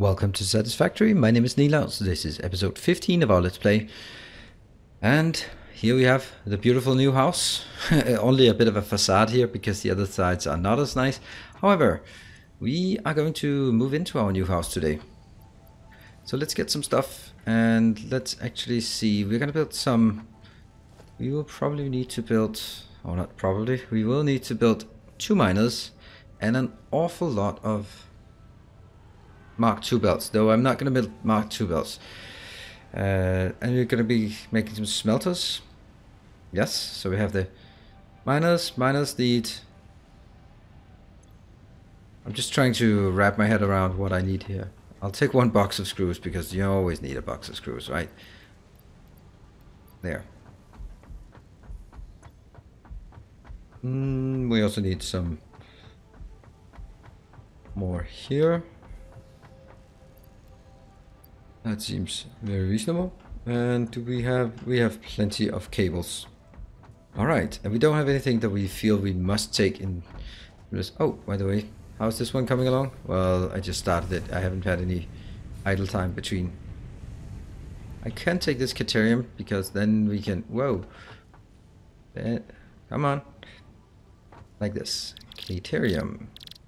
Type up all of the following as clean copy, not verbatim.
Welcome to Satisfactory. My name is Nilaus. This is episode 15 of our Let's Play. And here we have the beautiful new house. Only a bit of a facade here because the other sides are not as nice. However, we are going to move into our new house today. So let's get some stuff and let's actually see. We're going to build some... We will probably need to build... Or not probably. We will need to build 2 miners and an awful lot of Mark II belts, though I'm not going to build Mark II belts. And we're going to be making some smelters. Yes, so we have the miners. Miners need... I'm just trying to wrap my head around what I need here. I'll take 1 box of screws because you always need a box of screws, right? There. We also need some more here. That seems very reasonable. And do we have plenty of cables. Alright, and we don't have anything that we feel we must take in this. Oh, by the way, how's this one coming along? Well, I just started it. I haven't had any idle time between. I can take this Caterium because then we can... Whoa. Come on. Like this. Caterium.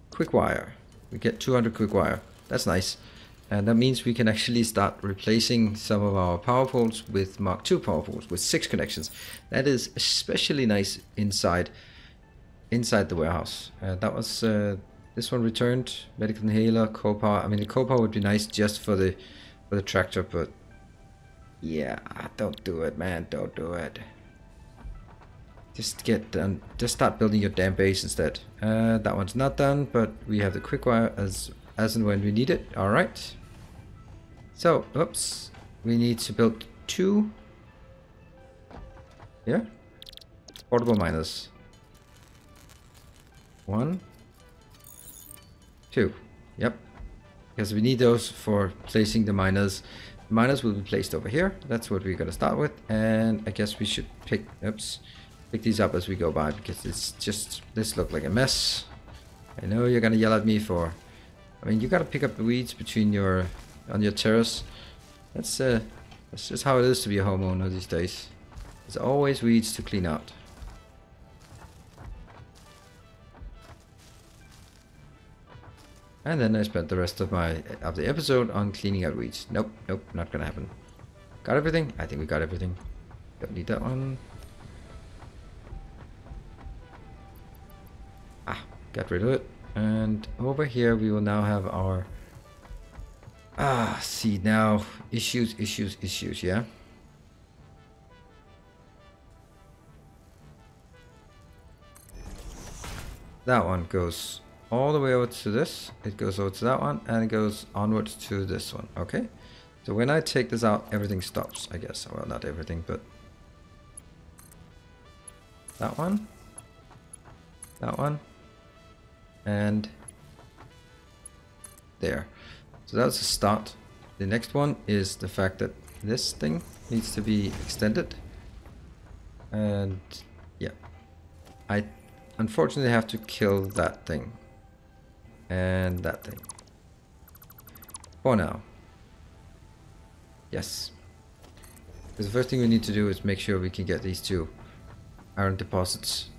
Quick wire. We get 200 quick wire. That's nice. And that means we can actually start replacing some of our power poles with Mark II power poles with 6 connections. That is especially nice inside the warehouse. That was this one returned. Medical inhaler, co-power. I mean, the co-power would be nice just for the tractor, but yeah, don't do it, man. Don't do it. Just get done. Just start building your damn base instead. That one's not done, but we have the quick wire as and when we need it. All right. So, oops. We need to build 2. Yeah. Portable miners. 1, 2. Yep. Because we need those for placing the miners. The miners will be placed over here. That's what we're going to start with. And I guess we should pick these up as we go by because it's just, this look like a mess. I know you're going to yell at me for... I mean, you gotta pick up the weeds on your terrace. That's just how it is to be a homeowner these days. There's always weeds to clean out. And then I spent the rest of the episode on cleaning out weeds. Nope, not gonna happen. Got everything? I think we got everything. Don't need that one. Got rid of it. And over here we will now have our... see now. Issues, yeah? That one goes all the way over to this. It goes over to that one, and it goes onwards to this one, okay? So when I take this out, everything stops, I guess. Well, not everything, but... That one. That one. And there. So that's a start. The next one is the fact that this thing needs to be extended. And yeah, I unfortunately have to kill that thing and that thing for now. Yes, because the first thing we need to do is make sure we can get these 2 iron deposits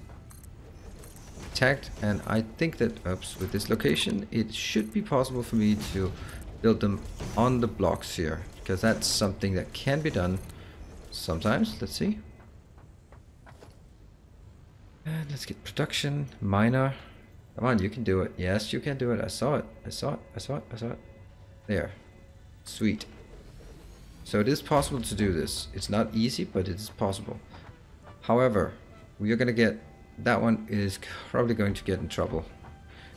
tagged, and I think that, oops, with this location it should be possible for me to build them on the blocks here, because that's something that can be done sometimes. Let's see. And let's get production miner. Come on, you can do it. Yes, you can do it. I saw it. There. Sweet. So it is possible to do this. It's not easy, but it is possible. However, we are going to get... That one is probably going to get in trouble.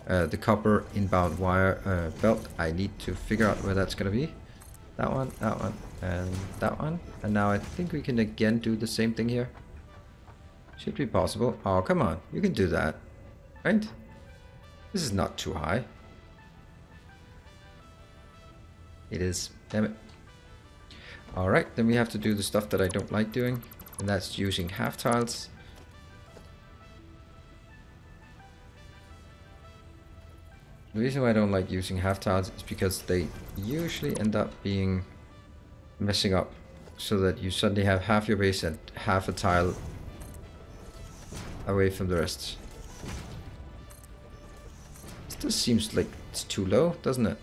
The copper inbound wire belt. I need to figure out where that's going to be. That one, and that one. And now I think we can again do the same thing here. Should be possible. Oh, come on. You can do that. Right? This is not too high. It is. Damn it. Alright, then we have to do the stuff that I don't like doing. And that's using half tiles. The reason why I don't like using half tiles is because they usually end up being messing up, so that you suddenly have half your base and half a tile away from the rest. This seems like it's too low, doesn't it?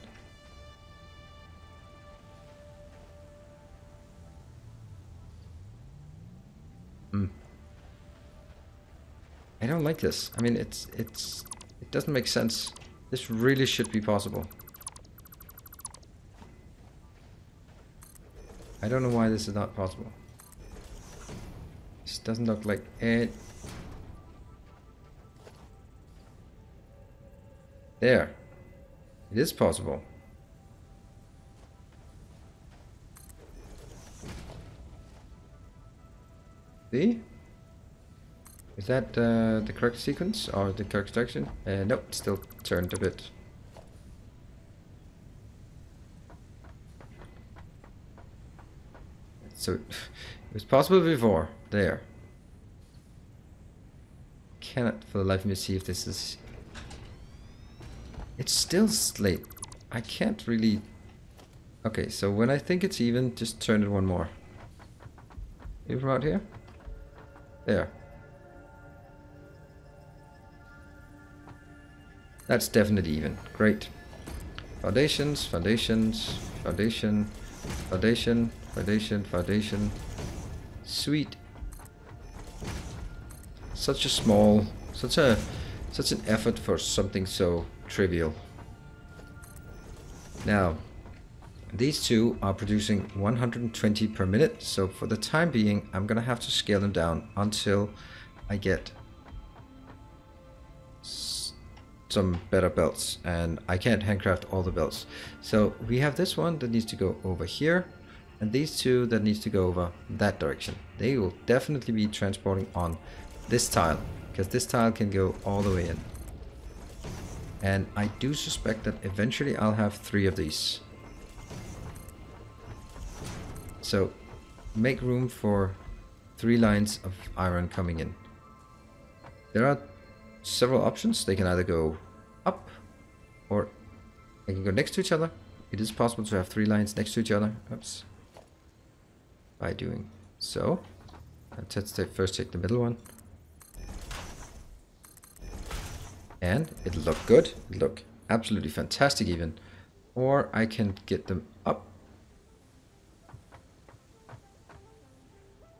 I don't like this. I mean, it doesn't make sense. This really should be possible. I don't know why this is not possible. This doesn't look like it. There. It is possible. See? Is that the correct sequence or the correct direction? Nope, it's still turned a bit. So it was possible before. There. Cannot for the life of me see if this is... It's still slate. I can't really... Okay, so when I think it's even, just turn it one more. Maybe from out here? There. That's definitely even. Great. Foundations, foundations, foundation, foundation, foundation, foundation. Sweet. Such a small, such an effort for something so trivial. Now, these two are producing 120 per minute, so for the time being, I'm gonna have to scale them down until I get some better belts, and I can't handcraft all the belts. So we have this one that needs to go over here, and these two that needs to go over that direction. They will definitely be transporting on this tile, because this tile can go all the way in. And I do suspect that eventually I'll have 3 of these. So make room for 3 lines of iron coming in. There are several options. They can either go up or they can go next to each other. It is possible to have 3 lines next to each other. Oops. By doing so, let's first take the middle one. And it'll look good. It'll look absolutely fantastic even. Or I can get them up.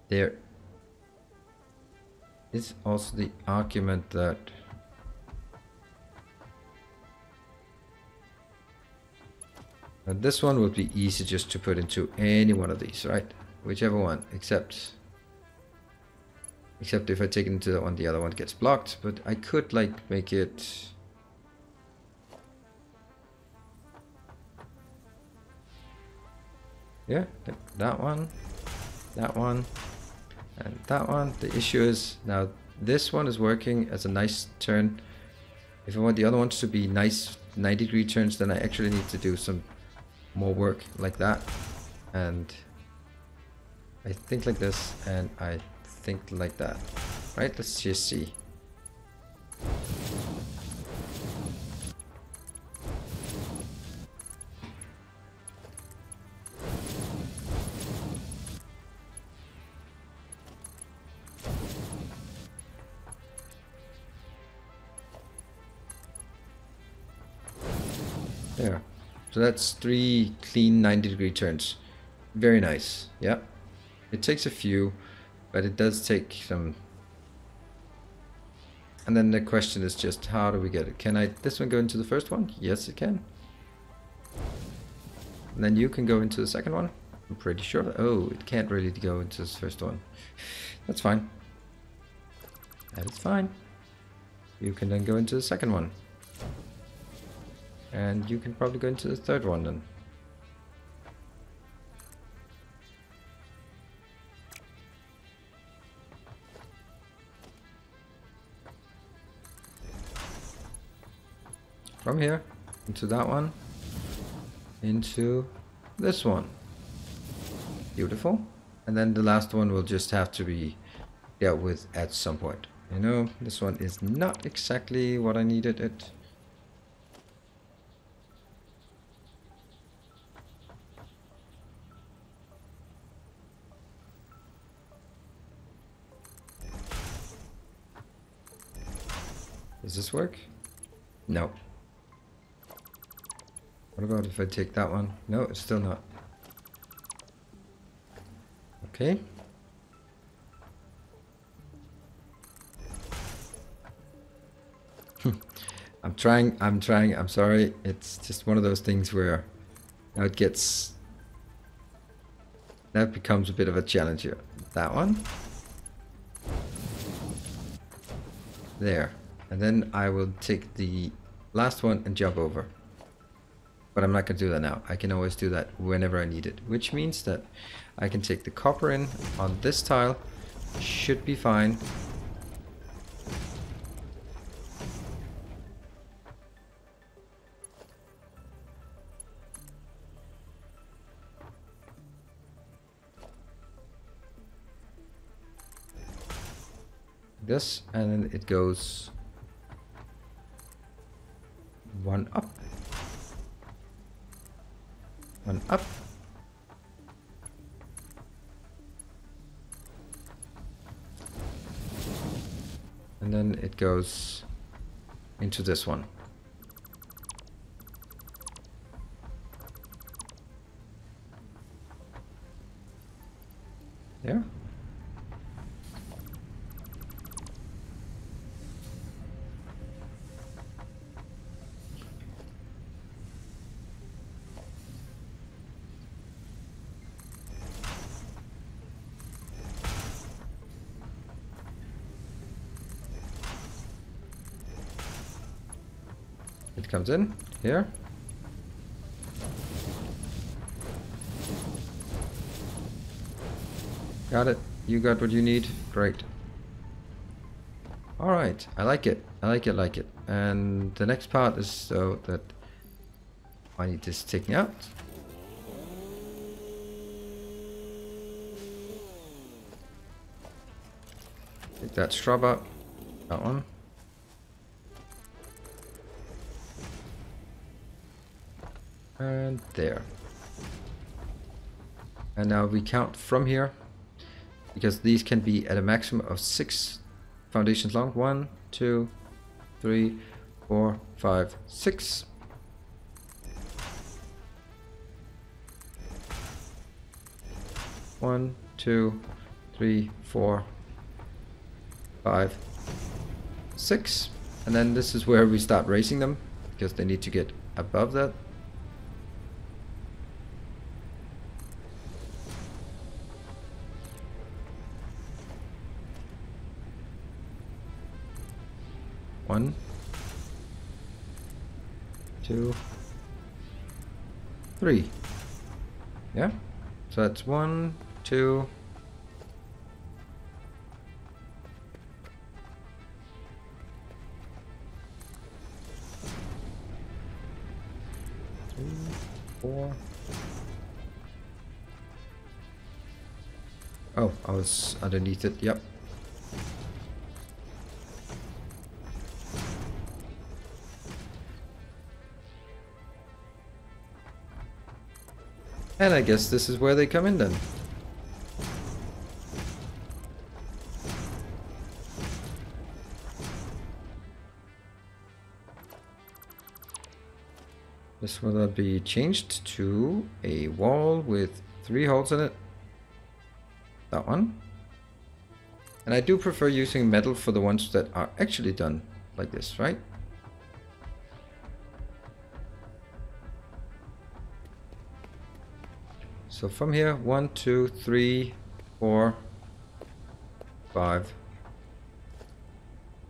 There is also the argument that this one would be easy just to put into any one of these, right? Whichever one, except if I take it into that one, the other one gets blocked. But I could like make it... Yeah, that one, and that one. The issue is now this one is working as a nice turn. If I want the other ones to be nice 90-degree turns, then I actually need to do some more work like that. And I think like this, and I think like that. Right, let's just see. There. So that's 3 clean 90-degree turns. Very nice. Yeah. It takes a few, but it does take some. And then the question is just, how do we get it? Can this one go into the first one? Yes, it can. And then you can go into the second one. I'm pretty sure. Oh, it can't really go into this first one. That's fine. That is fine. You can then go into the second one. And you can probably go into the third one then. From here, into that one, into this one. Beautiful. And then the last one will just have to be dealt with at some point. You know, this one is not exactly what I needed it. Does this work? No. What about if I take that one? No, it's still not. Okay. I'm trying, I'm sorry. It's just one of those things where now it gets... That becomes a bit of a challenge here. That one. There. And then I will take the last one and jump over. But I'm not going to do that now. I can always do that whenever I need it. Which means that I can take the copper in on this tile. Should be fine. This, and then it goes one up. One up. And then it goes into this one. There. It comes in here. Got it. You got what you need. Great. All right. I like it. I like it. And the next part is so that I need this taken out. Take that shrub out. That one. And there. And now we count from here, because these can be at a maximum of 6 foundations long. 1, 2, 3, 4, 5, 6. One, 2, 3, 4, 5, 6. And then this is where we start raising them, because they need to get above that. One, 2, 3. Yeah, so that's 1, 2, 3, 4. Oh, I was underneath it. Yep. And I guess this is where they come in then. This will be changed to a wall with 3 holes in it. That one. And I do prefer using metal for the ones that are actually done like this, right? So from here, 1, 2, 3, 4, 5.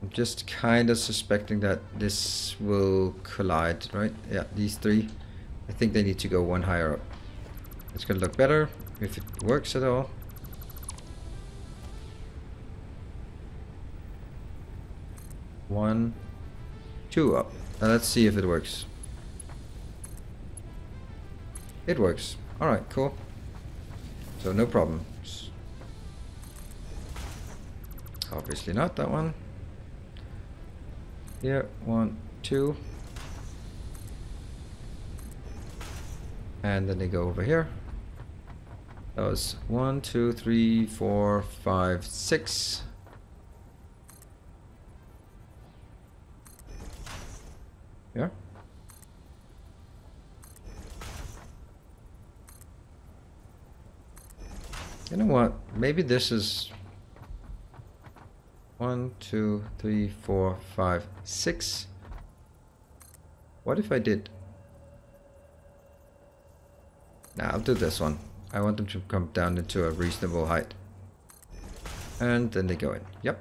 I'm just kind of suspecting that this will collide, right? Yeah, these 3. I think they need to go one higher up. It's gonna look better if it works at all. One, 2 up. Now let's see if it works. It works. Alright, cool. So no problems. Obviously not that one. Here, 1, 2. And then they go over here. That was 1, 2, 3, 4, 5, 6. Yeah. You know what? Maybe this is 1, 2, 3, 4, 5, 6. What if I did? Nah, I'll do this one. I want them to come down into a reasonable height. And then they go in. Yep.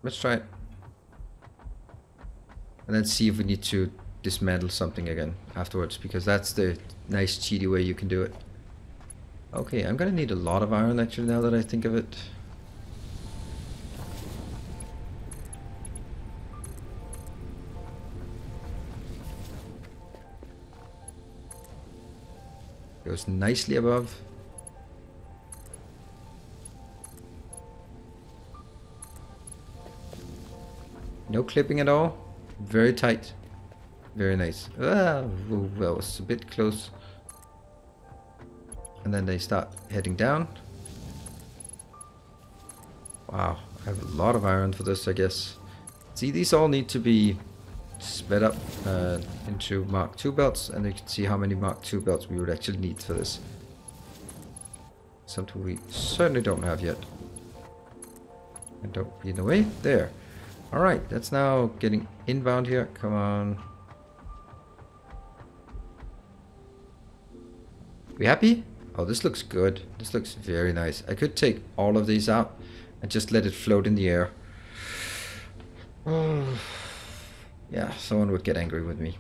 Let's try it. And then see if we need to dismantle something again afterwards, because that's the nice cheaty way you can do it. Okay, I'm gonna need a lot of iron actually now that I think of it. Goes nicely above. No clipping at all. Very tight. Very nice. Ah, ooh, that was a bit close. And then they start heading down. Wow, I have a lot of iron for this, I guess. See, these all need to be sped up into Mark II belts, and you can see how many Mark II belts we would actually need for this. Something we certainly don't have yet. And don't be in the way. There. Alright, that's now getting inbound here. Come on. We happy? Oh, this looks good. This looks very nice. I could take all of these out and just let it float in the air. Oh. Yeah, someone would get angry with me.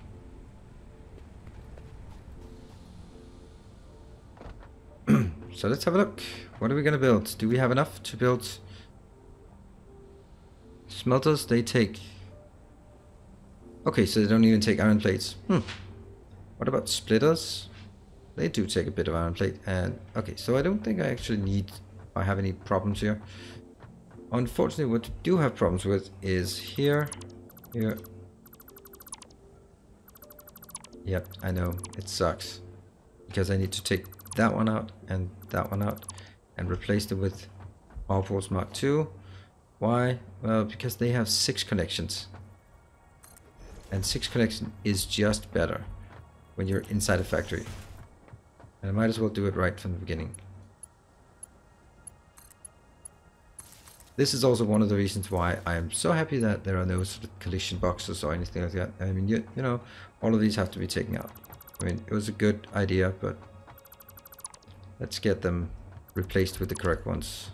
So let's have a look. What are we gonna build? Do we have enough to build smelters? They take... Okay, so they don't even take iron plates. What about splitters? They do take a bit of iron plate. And okay, so I don't think I actually need... I have any problems here. Unfortunately, what we do have problems with is here, here. Yep, I know, it sucks. Because I need to take that one out and that one out and replace them with Powerports Mark II. Why? Well, because they have 6 connections. And 6 connection is just better when you're inside a factory. And I might as well do it right from the beginning. This is also one of the reasons why I am so happy that there are no sort of collision boxes or anything like that. I mean, you know, all of these have to be taken out. I mean, it was a good idea, but let's get them replaced with the correct ones.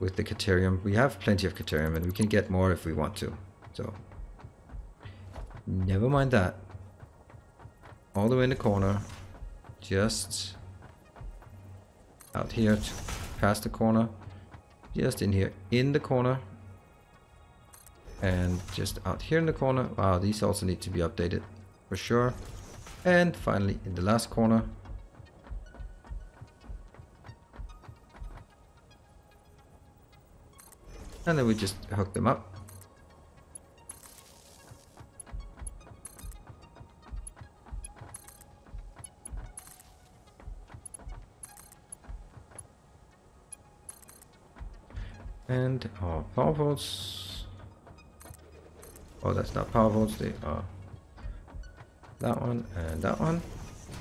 With the Caterium. We have plenty of Caterium and we can get more if we want to. So, never mind that. All the way in the corner. Just out here to past the corner. Just in here in the corner. And just out here in the corner. Wow, these also need to be updated for sure. And finally in the last corner. And then we just hook them up. And our power volts. Oh, that's not power volts, they are that one and that one.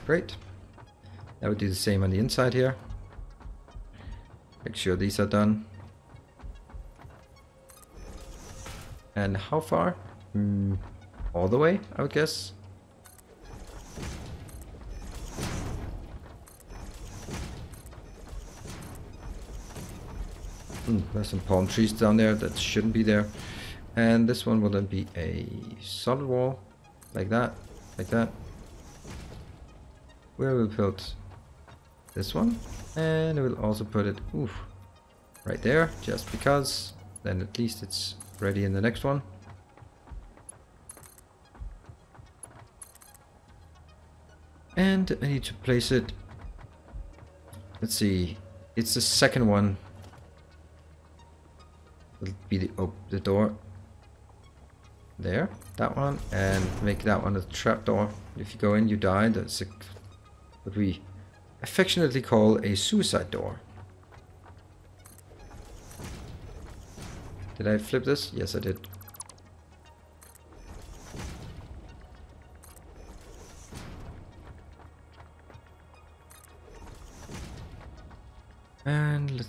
Great. Now we do the same on the inside here. Make sure these are done. And how far? All the way, I would guess. There's some palm trees down there that shouldn't be there. And this one will then be a solid wall. Like that. Like that. Where we'll put this one. And we'll also put it right there. Just because. Then at least it's ready in the next one. And I need to place it. Let's see. It's the second one. It'll be the door. There. That one. And make that one a trapdoor. If you go in, you die. That's what we affectionately call a suicide door. Did I flip this? Yes, I did.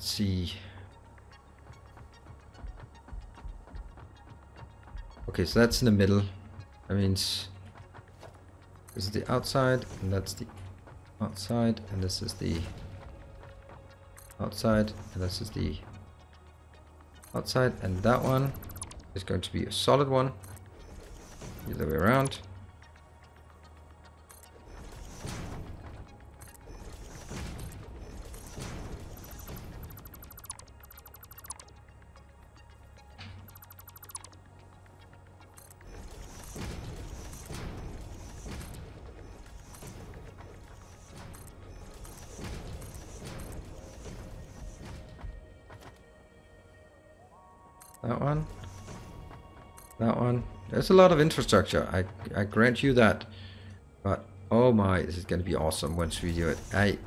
see. Okay, so that's in the middle. That means this is the outside, and that's the outside, and this is the outside, and this is the outside, and that one is going to be a solid one. The other way around. That one. That one. There's a lot of infrastructure. I grant you that. But oh my, this is going to be awesome once we do it.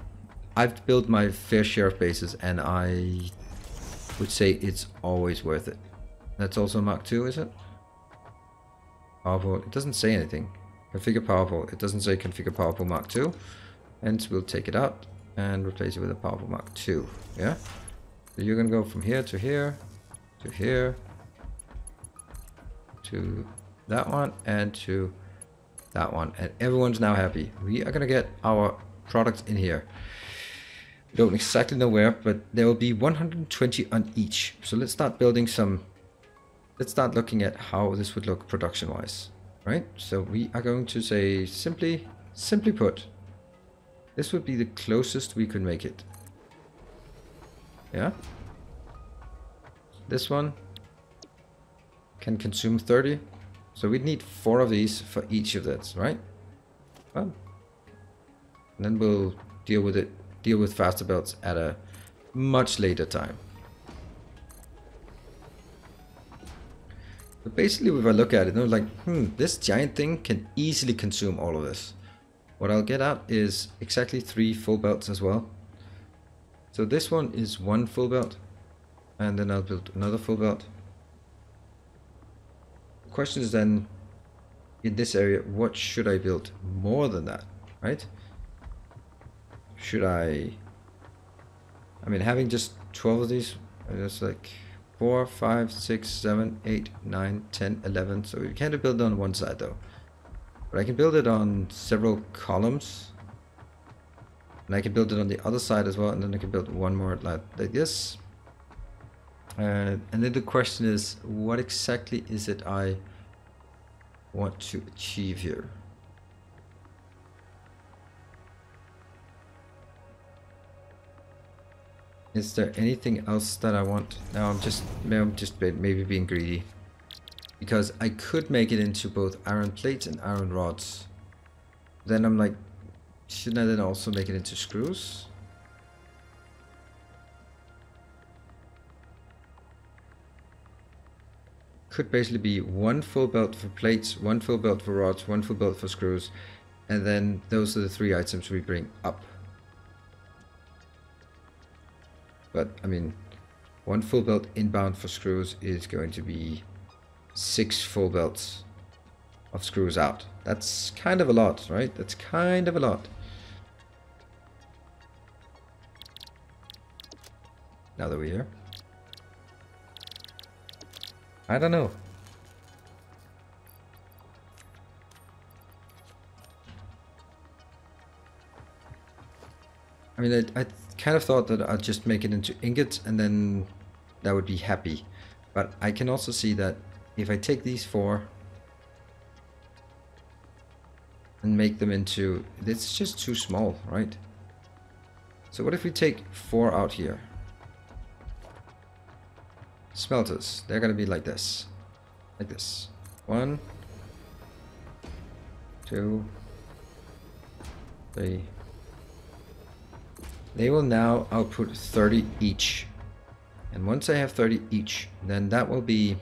I've built my fair share of bases, and I would say it's always worth it. That's also Mark II, is it? Powerful. It doesn't say anything. Configure powerful. It doesn't say configure powerful Mark II. Hence we'll take it out and replace it with a powerful Mark II. Yeah? So you're going to go from here to here. To here, to that one, and to that one, and everyone's now happy. We are gonna get our products in here. We don't exactly know where, but there will be 120 on each. So let's start building some. Let's start looking at how this would look production-wise, right? So we are going to say simply put, this would be the closest we could make it. Yeah. This one can consume 30, so we'd need 4 of these for each of that, right? Well, and then we'll deal with faster belts at a much later time. But basically, if I look at it, I'm like, this giant thing can easily consume all of this. What I'll get out is exactly 3 full belts as well. So this one is 1 full belt. And then I'll build another full belt. The question is then, in this area, what should I build more than that, right? Should I mean, having just 12 of these, that's like 4, 5, 6, 7, 8, 9, 10, 11. So you can't build it on one side though. But I can build it on several columns. And I can build it on the other side as well. And then I can build one more like this. And then the question is, what exactly is it I want to achieve here? Is there anything else that I want? No, I'm just maybe being greedy. Because I could make it into both iron plates and iron rods. Then I'm like, shouldn't I then also make it into screws? Could basically be 1 full belt for plates, 1 full belt for rods, 1 full belt for screws, and then those are the 3 items we bring up. But I mean, 1 full belt inbound for screws is going to be 6 full belts of screws out. That's kind of a lot, right? That's kind of a lot. Now that we're here. I don't know. I mean, I kind of thought that I'd just make it into ingots and then that would be happy. But I can also see that if I take these 4 and make them into... It's just too small, right? So what if we take 4 out here? Smelters, they're gonna be like this. Like this. 1, 2, 3. They will now output 30 each. And once I have 30 each, then that will be...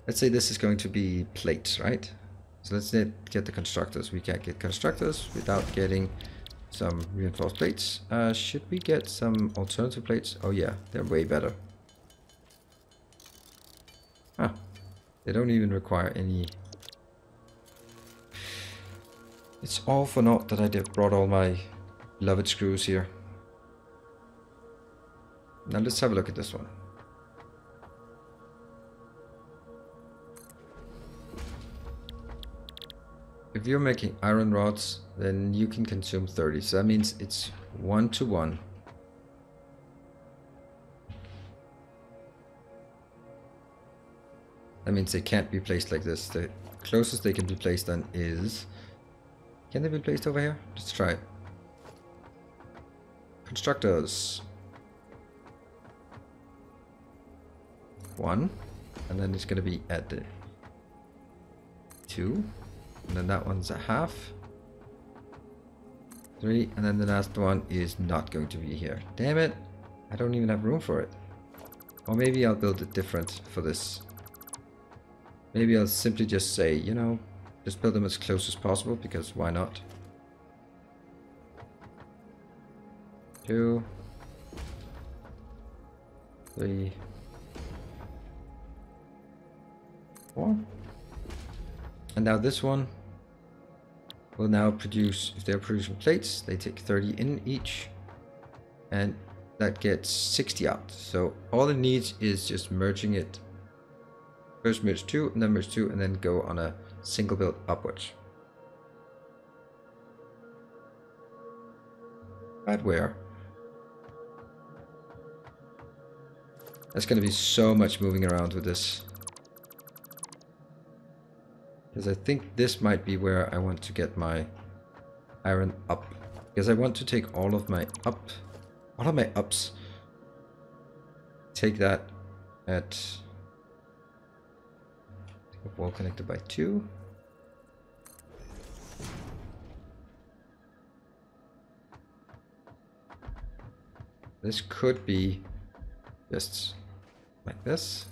Let's say this is going to be plates, right? So let's get the constructors. We can't get constructors without getting some reinforced plates. Should we get some alternative plates? Oh yeah, they're way better. Ah, they don't even require any... It's all for naught that I brought all my beloved screws here. Now let's have a look at this one. If you're making iron rods, then you can consume 30. So that means it's 1 to 1. That means they can't be placed like this. The closest they can be placed then is... Can they be placed over here? Let's try it. Constructors. 1. And then it's going to be at the 2. And then that one's a half. 3. And then the last one is not going to be here. Damn it. I don't even have room for it. Or maybe I'll build it different for this. Maybe I'll simply just say, you know, just build them as close as possible, because why not? 2, 3, 4. And now this one will now produce, if they're producing plates, they take 30 in each. And that gets 60 out. So all it needs is just merging it. First merge 2, and then merge 2, and then go on a single build upwards. But where? There's going to be so much moving around with this. Because I think this might be where I want to get my iron up. Because I want to take all of my ups. Take that at wall connected by 2. This could be just like this.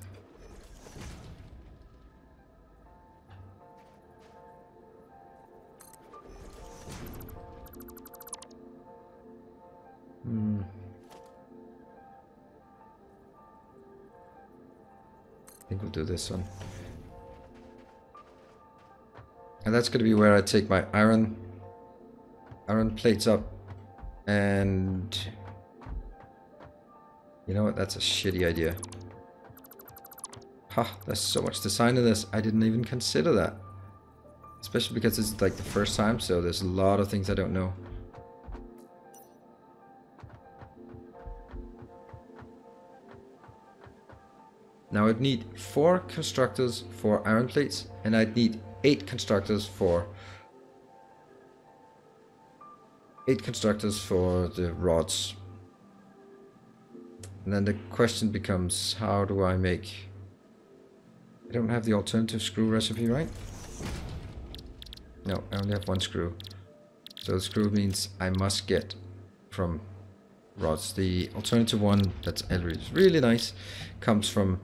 I think we'll do this one. And that's going to be where I take my iron plates up. And you know what? That's a shitty idea. Ha, there's so much design in this. I didn't even consider that. Especially because it's like the first time, so there's a lot of things I don't know. Now I'd need 4 constructors for iron plates, and I'd need 8 constructors for the rods. And then the question becomes, how do I make... I don't have the alternative screw recipe, right? No, I only have 1 screw. So the screw means I must get from rods. The alternative one, that's really nice, comes from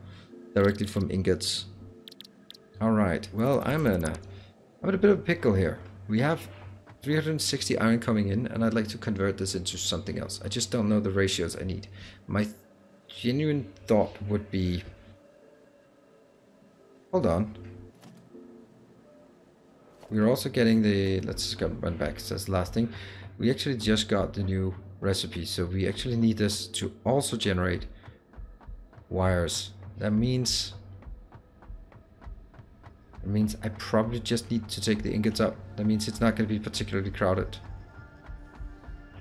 directly from ingots. Alright, well, I'm in a bit of a pickle here. We have 360 iron coming in, and I'd like to convert this into something else. I just don't know the ratios I need. My genuine thought would be... Hold on. We're also getting the... Let's just run back. So that's the last thing. We actually just got the new recipe, so we actually need this to also generate wires. That means I probably just need to take the ingots up. That means it's not going to be particularly crowded.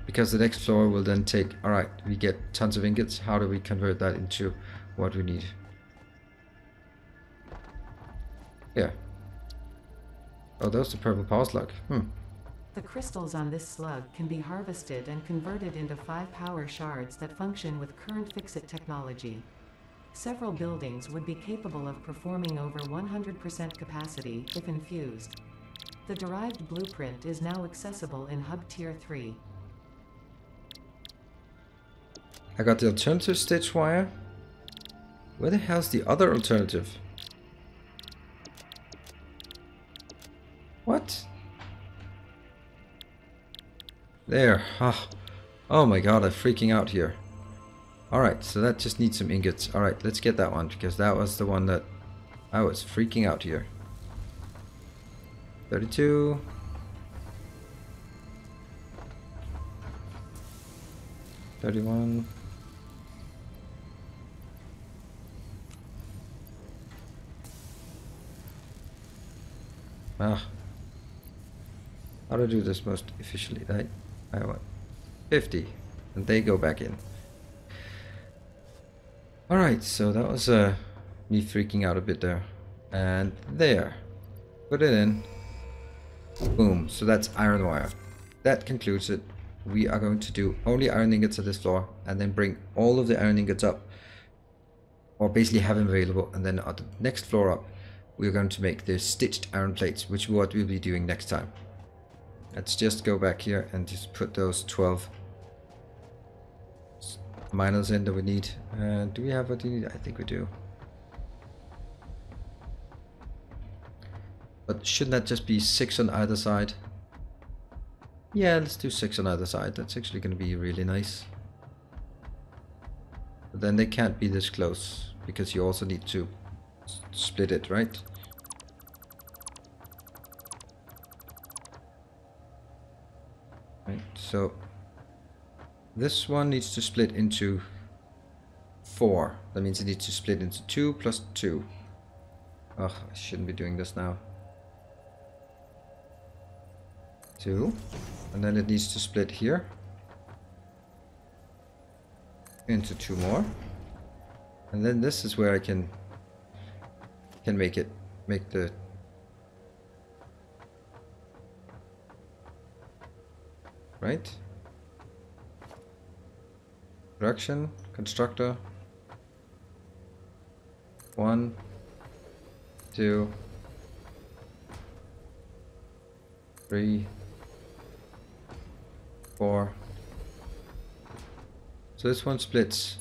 Because the next floor will then take... Alright, we get tons of ingots. How do we convert that into what we need? Yeah. Oh, that's the purple power slug. The crystals on this slug can be harvested and converted into 5 power shards that function with current fix-it technology. Several buildings would be capable of performing over 100% capacity if infused. The derived blueprint is now accessible in Hub Tier 3. I got the alternative stitch wire. Where the hell's the other alternative? What? There. Oh my god, I'm freaking out here. Alright, so that just needs some ingots. Alright, let's get that one, because that was the one that I was freaking out here. 32. 31. Ah, how to do this most efficiently, right? I want 50, and they go back in. Alright, so that was me freaking out a bit there. And there. Put it in. Boom. So that's iron wire. That concludes it. We are going to do only iron ingots at this floor, and then bring all of the iron ingots up, or basically have them available, and then on the next floor up we're going to make the stitched iron plates, which is what we'll be doing next time. Let's just go back here and just put those 12 miners in that we need. Do we have what we need? I think we do. But shouldn't that just be 6 on either side? Yeah, let's do 6 on either side. That's actually going to be really nice. But then they can't be this close, because you also need to split it, right? Right, so this one needs to split into 4. That means it needs to split into 2 plus 2. Ugh, I shouldn't be doing this now. 2. And then it needs to split here into 2 more. And then this is where I can make the right? Production, constructor. 1, 2, 3, 4. So this one splits.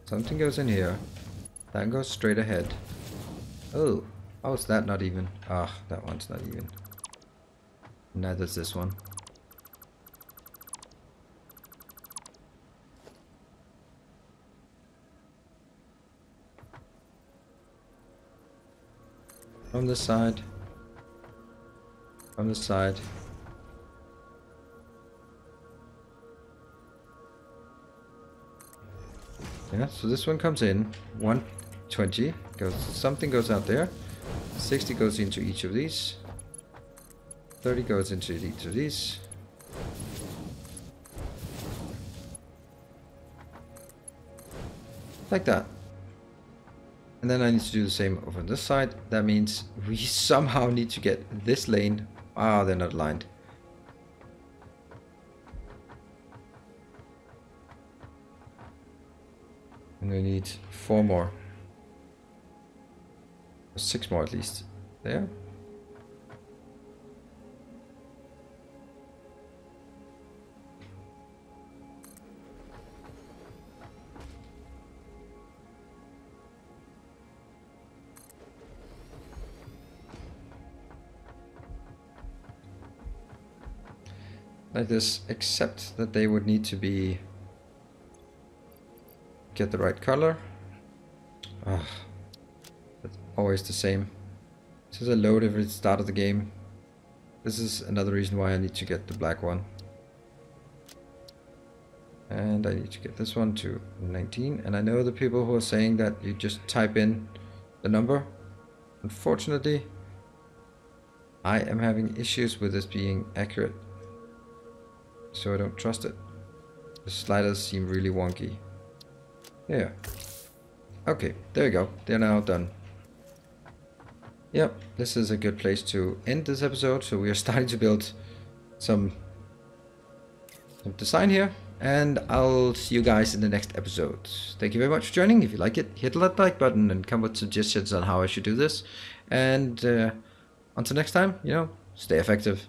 Something goes in here. That goes straight ahead. Oh, how is that not even? Ah, that one's not even. Neither is this one. From this side. From this side. Yeah, so this one comes in. 120 goes. Something goes out there. 60 goes into each of these. 30 goes into each of these. Like that. And then I need to do the same over on this side. That means we somehow need to get this lane. Ah, they're not aligned. And we need 4 more. 6 more at least. There. Like this, except that they would need to be get the right color. Ah, that's always the same. This is a load every start of the game. This is another reason why I need to get the black one. And I need to get this one to 19. And I know the people who are saying that you just type in the number. Unfortunately, I am having issues with this being accurate. So I don't trust it. The sliders seem really wonky. Yeah. Okay, there you go. They're now done. Yep, this is a good place to end this episode. So we are starting to build some design here. And I'll see you guys in the next episode. Thank you very much for joining. If you like it, hit that like button and come with suggestions on how I should do this. And until next time, stay effective.